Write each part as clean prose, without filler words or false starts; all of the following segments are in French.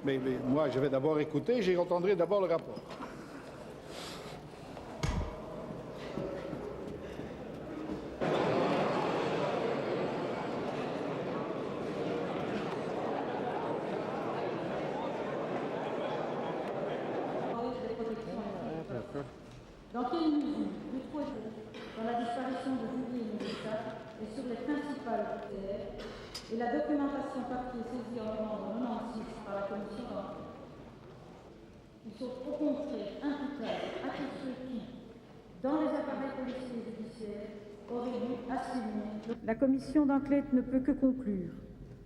Mais moi, je vais d'abord écouter, j'entendrai d'abord le rapport. Dans quelle mesure Dutroux dans la disparition de Julie et Mélissa et sur les principales critères et la documentation papier saisie en novembre 1996 par la commission d'enquête. Ils sont au contraire imputables à tous ceux qui, dans les appareils policiers et judiciaires, auraient dû assumer. La commission d'enquête ne peut que conclure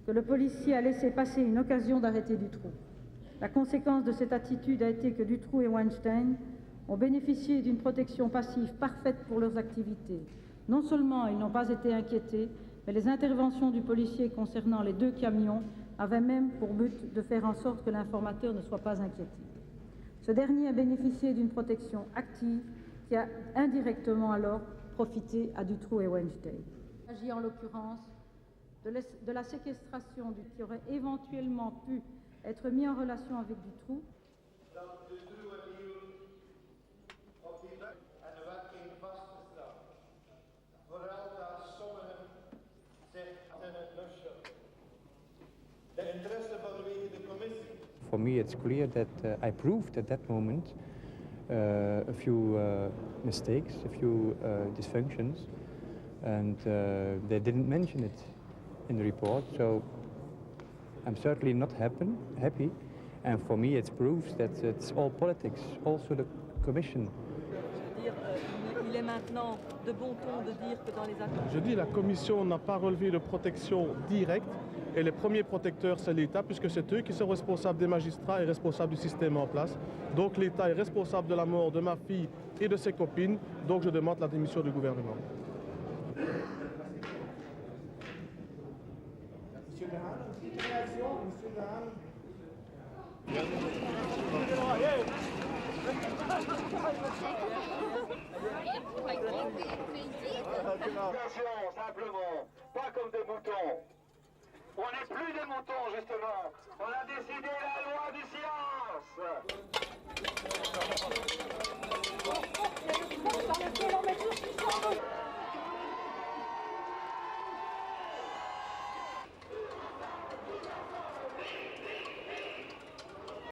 que le policier a laissé passer une occasion d'arrêter Dutroux. La conséquence de cette attitude a été que Dutroux et Weinstein ont bénéficié d'une protection passive parfaite pour leurs activités. Non seulement ils n'ont pas été inquiétés, mais les interventions du policier concernant les 2 camions avaient même pour but de faire en sorte que l'informateur ne soit pas inquiété. Ce dernier a bénéficié d'une protection active qui a indirectement alors profité à Dutroux et Weinstein. Il s'agit en l'occurrence de la séquestration qui aurait éventuellement pu être mis en relation avec Dutroux. En de wet ging vastgesteld. Vooral daar sommigen zich in het lusje. De interesse vanwege de commissie. For me it's clear that I proved at that moment a few mistakes, a few dysfunctions, and they didn't mention it in the report, so I'm certainly not happy. And for me it proves that it's all politics, also the commission. Il est maintenant de bon ton de dire que dans les actes... Je dis la commission n'a pas relevé de protection directe et les premiers protecteurs c'est l'État puisque c'est eux qui sont responsables des magistrats et responsables du système en place. Donc l'État est responsable de la mort de ma fille et de ses copines, donc je demande la démission du gouvernement. Monsieur Dehaan, une petite réaction, Monsieur Dehaan. Simplement, pas comme des moutons. On n'est plus des moutons, justement. On a décidé la loi du silence.